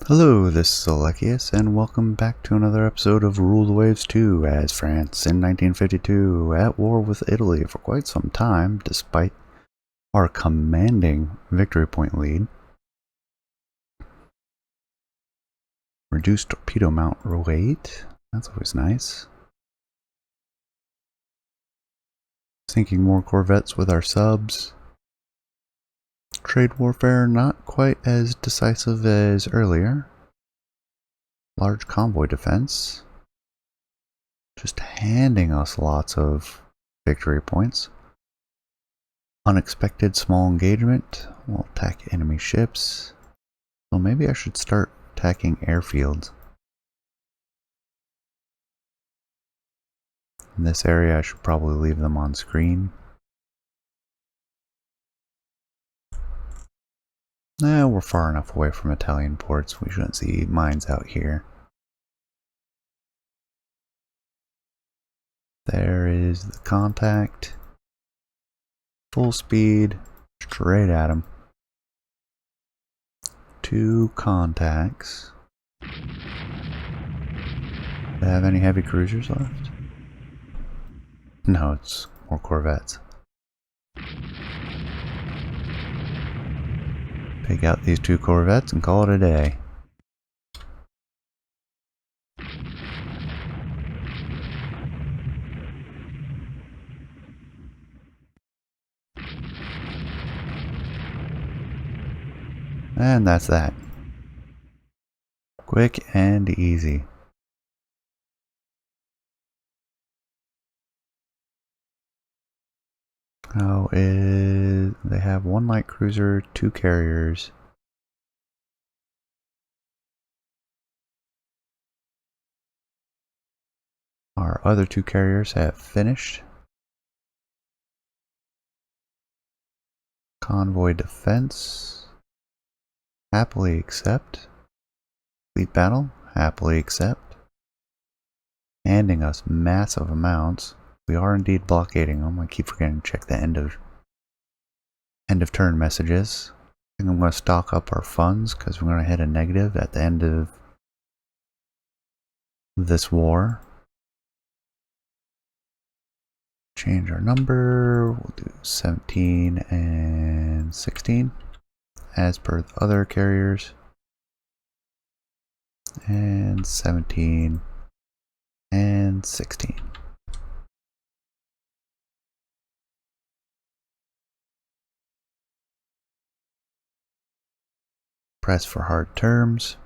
Hello, this is Alekius, and welcome back to another episode of Rule the Waves 2, as France in 1952 at war with Italy for quite some time, despite our commanding victory point lead. Reduced torpedo mount weight, that's always nice. Sinking more corvettes with our subs. Trade warfare not quite as decisive as earlier. Large convoy defense. Just handing us lots of victory points. Unexpected small engagement. We'll attack enemy ships. So maybe I should start attacking airfields. In this area I should probably leave them on screen. We're far enough away from Italian ports. We shouldn't see mines out here. There is the contact. Full speed. Straight at him. 2 contacts. Do I have any heavy cruisers left? No, it's more corvettes. Take out these 2 corvettes and call it a day. And that's that. Quick and easy. They have 1 light cruiser, 2 carriers. Our other 2 carriers have finished. Convoy defense. Happily accept. Fleet battle. Happily accept. Handing us massive amounts. We are indeed blockading them. I keep forgetting to check the end of turn messages. I think I'm going to stock up our funds because we're going to hit a negative at the end of this war. Change our number. We'll do 17 and 16 as per the other carriers. And 17 and 16. Press for hard terms.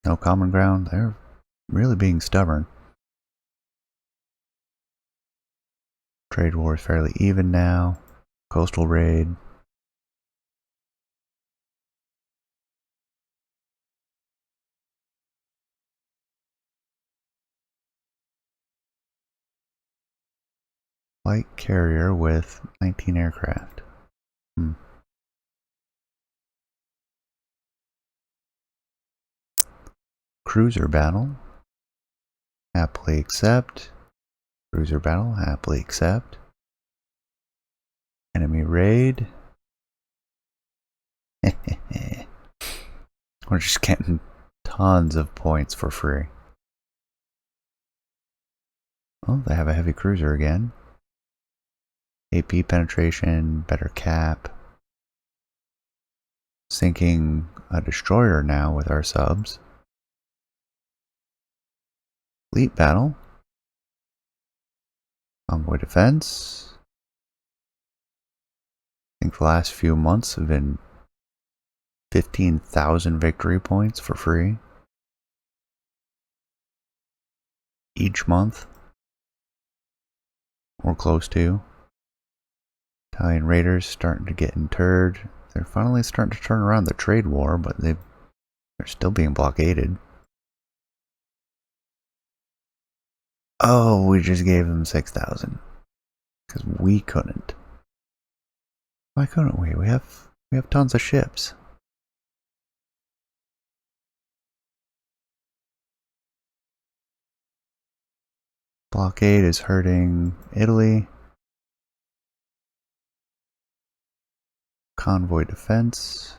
No common ground. They're really being stubborn. Trade war is fairly even now. Coastal raid. Light carrier with 19 aircraft. Cruiser battle. Happily accept. Cruiser battle. Happily accept. Enemy raid. We're just getting tons of points for free. Oh, they have a heavy cruiser again. AP penetration, better cap. Sinking a destroyer now with our subs. Fleet battle. Convoy defense. I think the last few months have been 15,000 victory points for free each month, or close to. Italian raiders starting to get interred. They're finally starting to turn around the trade war, but they're still being blockaded. Oh, we just gave them 6,000 because we couldn't. Why couldn't we? We have tons of ships. Blockade is hurting Italy. Convoy defense.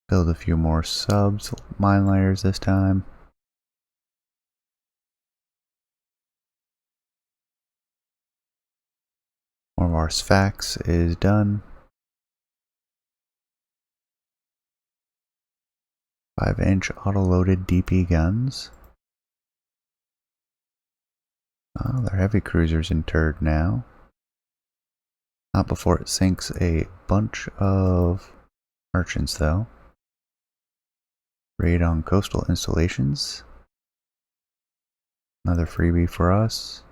Build a few more subs, mine layers this time. One of our SFACs is done. 5-inch auto-loaded DP guns. Oh, their heavy cruiser's interred now. Not before it sinks a bunch of merchants, though. Raid on coastal installations. Another freebie for us.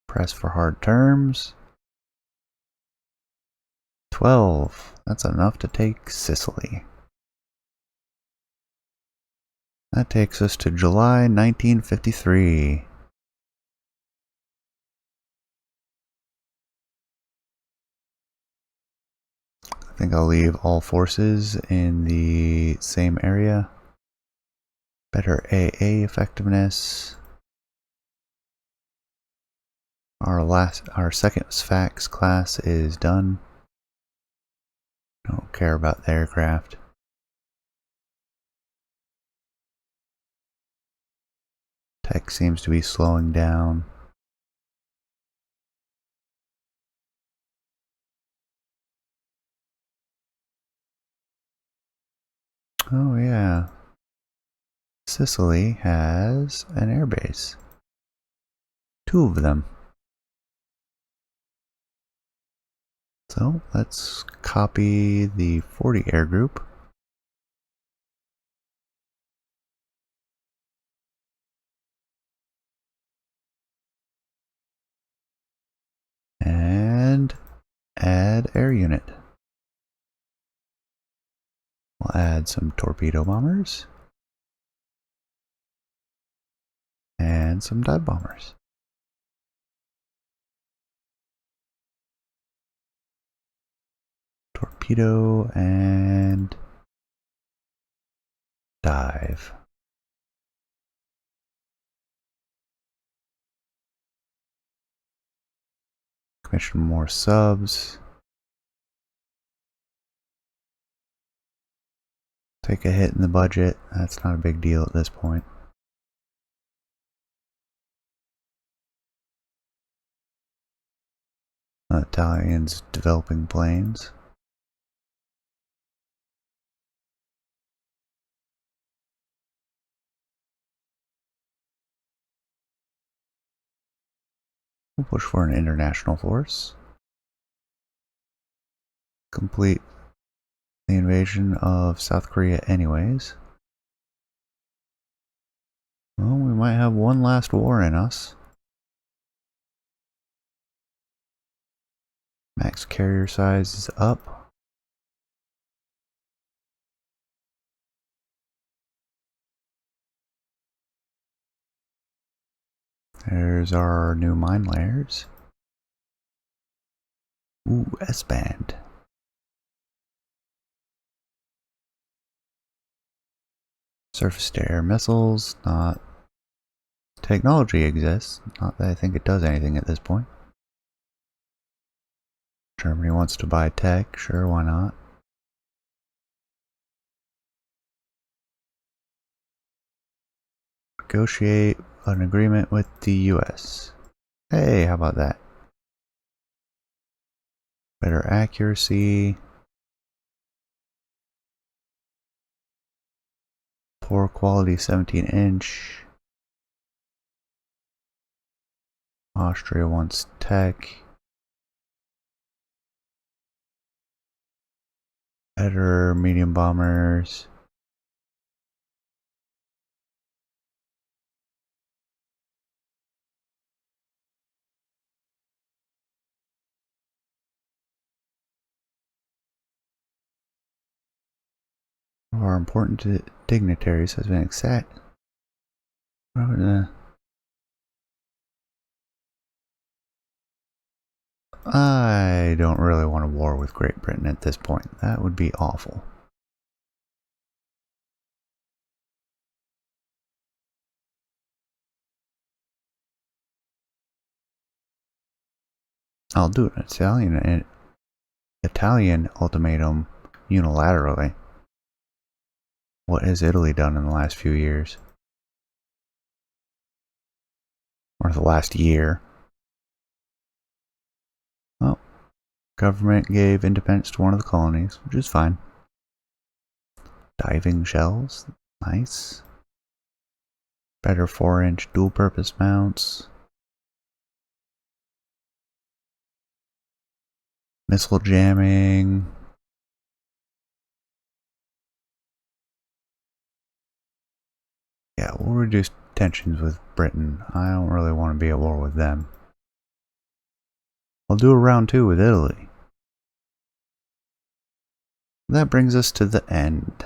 Press for hard terms. 12. That's enough to take Sicily. That takes us to July 1953. I think I'll leave all forces in the same area. Better AA effectiveness. Our second SFAX class is done. Don't care about the aircraft. Tech seems to be slowing down. Oh yeah. Sicily has an airbase. 2 of them. So let's copy the 40 air group. And add air unit. We'll add some torpedo bombers. And some dive bombers. Torpedo and dive. Commission more subs. Take a hit in the budget. That's not a big deal at this point. Italians developing planes. We'll push for an international force. Complete the invasion of South Korea anyways. Well, we might have one last war in us. Max carrier size is up. There's our new mine layers. Ooh, S-band. Surface-to-air missiles, not... Technology exists, not that I think it does anything at this point. Germany wants to buy tech, sure, why not? Negotiate an agreement with the US. Hey, how about that? Better accuracy. Poor quality 17-inch. Austria wants tech. Better medium bombers. One of our important dignitaries has been accepted. I don't really want a war with Great Britain at this point. That would be awful. I'll do an Italian Italian ultimatum unilaterally. What has Italy done in the last few years? Or the last year? Well, government gave independence to one of the colonies, which is fine. Diving shells, nice. Better 4-inch dual-purpose mounts. Missile jamming. Yeah, we'll reduce tensions with Britain. I don't really want to be at war with them. I'll do a round 2 with Italy. That brings us to the end.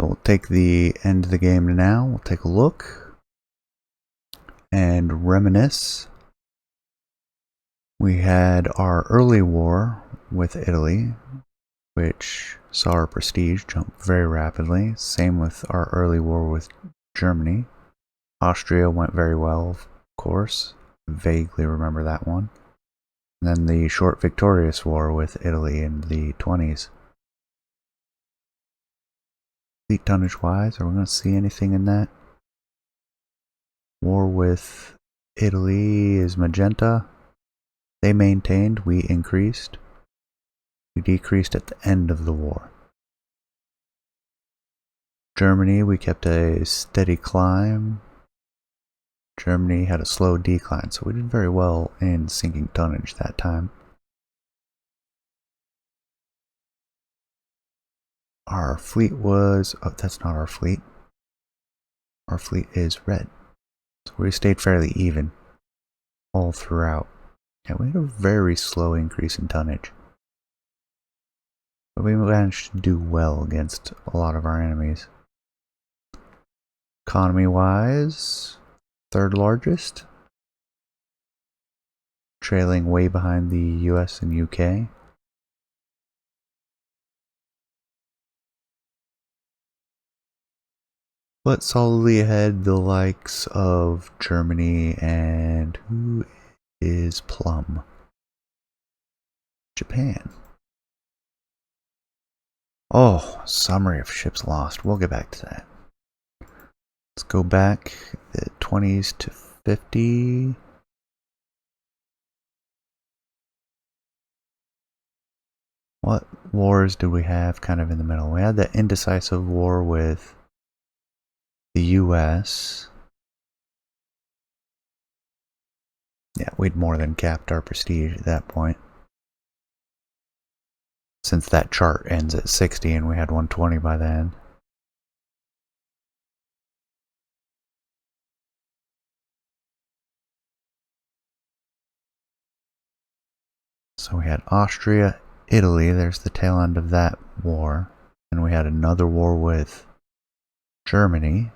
So we'll take the end of the game now. We'll take a look and reminisce. We had our early war with Italy, which saw our prestige jump very rapidly. Same with our early war with Germany. Austria went very well, of course. Vaguely remember that one. And then the short victorious war with Italy in the 20s. Fleet tonnage wise, are we going to see anything in that? War with Italy is magenta. They maintained, we increased. We decreased at the end of the war. Germany, we kept a steady climb. Germany had a slow decline, so we did very well in sinking tonnage that time. Our fleet was... oh, that's not our fleet. Our fleet is red. So we stayed fairly even all throughout. Yeah, we had a very slow increase in tonnage. But we managed to do well against a lot of our enemies. Economy-wise, third largest. Trailing way behind the US and UK. But solidly ahead the likes of Germany and who is Plum? Japan. Oh, summary of ships lost. We'll get back to that. Let's go back the 20s to 50. What wars did we have kind of in the middle? We had the indecisive war with the US. Yeah, we'd more than capped our prestige at that point. Since that chart ends at 60 and we had 120 by then. So we had Austria, Italy, there's the tail end of that war. And we had another war with Germany.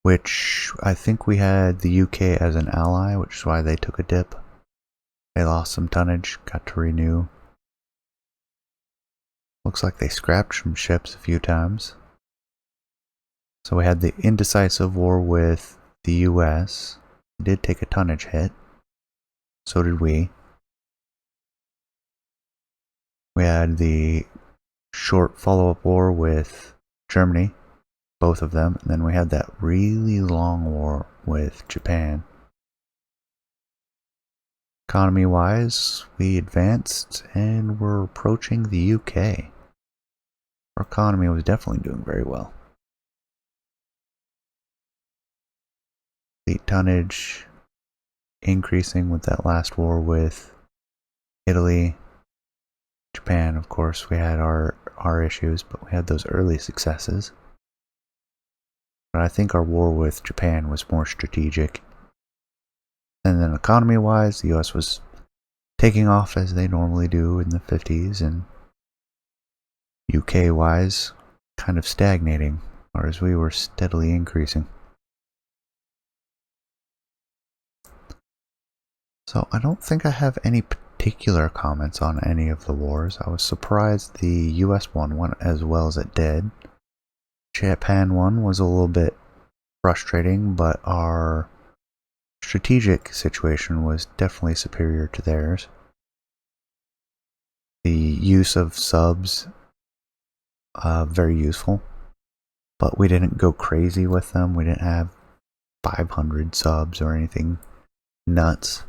Which I think we had the UK as an ally, which is why they took a dip. They lost some tonnage, got to renew. Looks like they scrapped some ships a few times. So we had the indecisive war with the US. It did take a tonnage hit. So did we. We had the short follow-up war with Germany, both of them. And then we had that really long war with Japan. Economy-wise, we advanced and we're approaching the UK. Our economy was definitely doing very well. Fleet tonnage increasing with that last war with Italy. Japan, of course, we had our issues, but we had those early successes. But I think our war with Japan was more strategic. And then economy-wise, the US was taking off as they normally do in the 50s, and UK-wise, kind of stagnating, whereas we were steadily increasing. So I don't think I have any particular comments on any of the wars. I was surprised the US one went as well as it did. Japan one was a little bit frustrating, but our strategic situation was definitely superior to theirs. The use of subs, very useful, but we didn't go crazy with them. We didn't have 500 subs or anything nuts.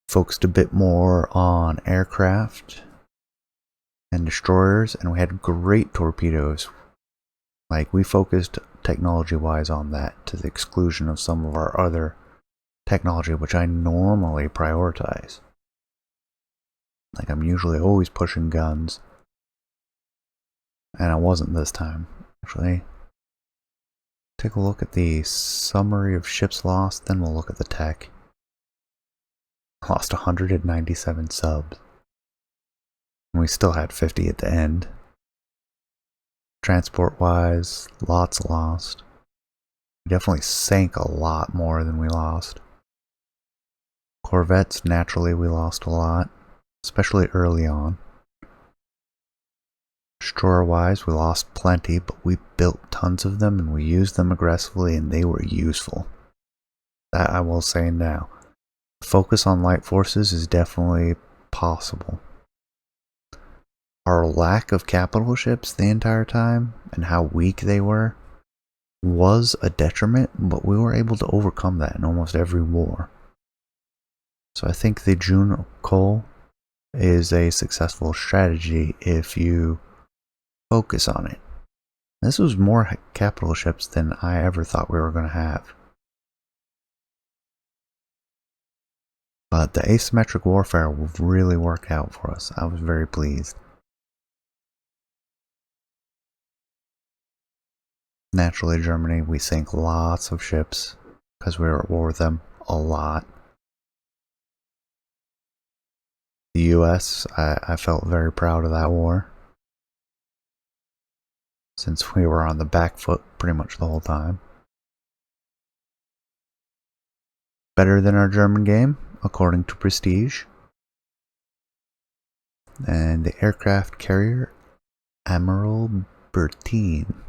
Focused a bit more on aircraft and destroyers, and we had great torpedoes. Like, we focused technology-wise on that to the exclusion of some of our other technology, which I normally prioritize. Like, I'm usually always pushing guns, and I wasn't this time. Actually, take a look at the summary of ships lost, then we'll look at the tech. Lost 197 subs. And we still had 50 at the end. Transport-wise, lots lost. We definitely sank a lot more than we lost. Corvettes, naturally we lost a lot, especially early on. Destroyer-wise, we lost plenty, but we built tons of them and we used them aggressively and they were useful. That I will say now. Focus on light forces is definitely possible. Our lack of capital ships the entire time and how weak they were was a detriment, but we were able to overcome that in almost every war. So I think the Jeune is a successful strategy if you focus on it. This was more capital ships than I ever thought we were going to have. But the asymmetric warfare will really work out for us. I was very pleased. Naturally, Germany, we sank lots of ships because we were at war with them a lot. The US, I felt very proud of that war, since we were on the back foot pretty much the whole time. Better than our German game, according to Prestige. And the aircraft carrier, Admiral Bertin.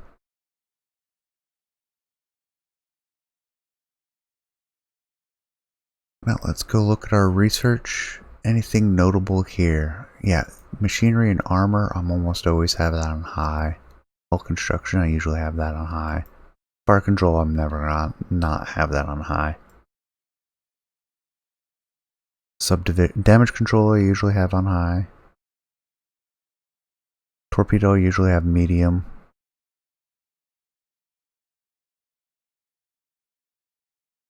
Well, let's go look at our research. Anything notable here? Yeah, machinery and armor, I'm almost always have that on high. Hull construction, I usually have that on high. Fire control, I'm never gonna not have that on high. Damage control, I usually have on high. Torpedo, I usually have medium.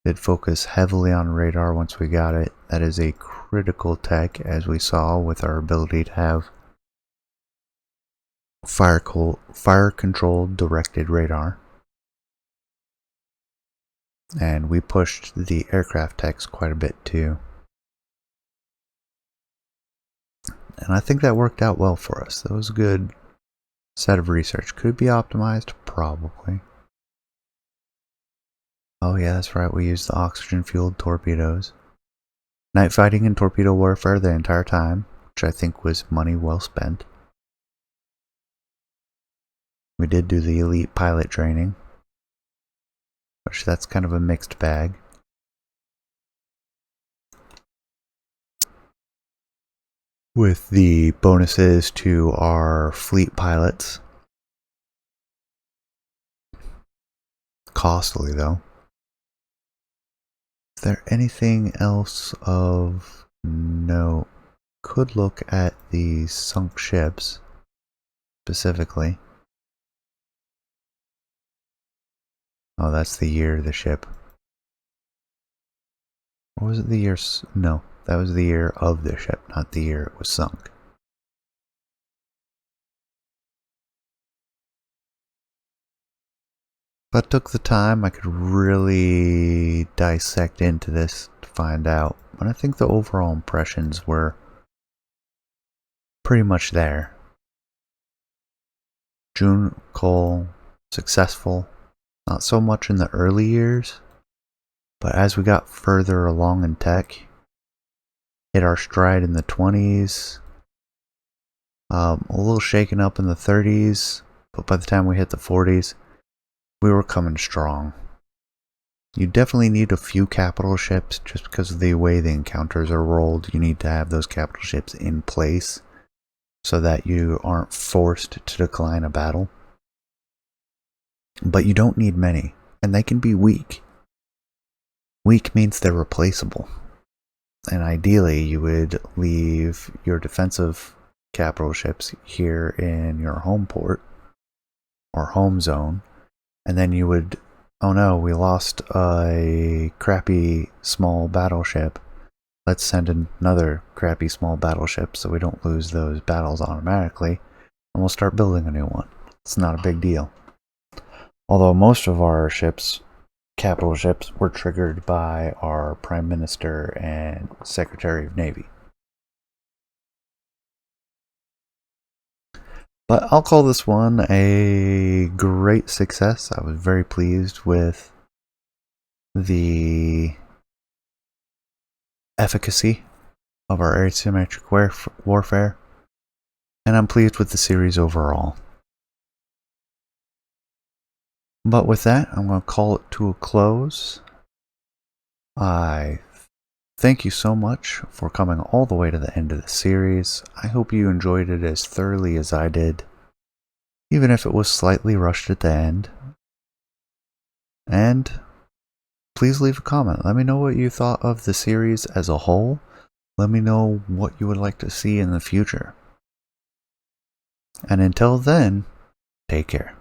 Did focus heavily on radar once we got it. That is a critical tech, as we saw with our ability to have fire controlled directed radar. And we pushed the aircraft techs quite a bit too. And I think that worked out well for us. That was a good set of research. Could it be optimized? Probably. Oh yeah, that's right, we used the oxygen-fueled torpedoes. Night fighting and torpedo warfare the entire time, which I think was money well spent. We did do the elite pilot training, which that's kind of a mixed bag. With the bonuses to our fleet pilots. Costly though. Is there anything else of note? Could look at the sunk ships specifically. Oh, that's the year of the ship. Or was it the year? No, that was the year of the ship, not the year it was sunk. If I took the time, I could really dissect into this to find out. But I think the overall impressions were pretty much there. Jeune, successful. Not so much in the early years, but as we got further along in tech, hit our stride in the 20s, a little shaken up in the 30s, but by the time we hit the 40s, we were coming strong. You definitely need a few capital ships just because of the way the encounters are rolled. You need to have those capital ships in place so that you aren't forced to decline a battle. But you don't need many, and they can be weak. Weak means they're replaceable. And ideally, you would leave your defensive capital ships here in your home port or home zone, and then you would, oh no, we lost a crappy small battleship. Let's send another crappy small battleship so we don't lose those battles automatically, and we'll start building a new one. It's not a big deal. Although most of our ships, capital ships, were triggered by our Prime Minister and Secretary of Navy. But I'll call this one a great success. I was very pleased with the efficacy of our asymmetric warfare, and I'm pleased with the series overall. But with that, I'm going to call it to a close. I thank you so much for coming all the way to the end of the series. I hope you enjoyed it as thoroughly as I did, even if it was slightly rushed at the end. And please leave a comment. Let me know what you thought of the series as a whole. Let me know what you would like to see in the future. And until then, take care.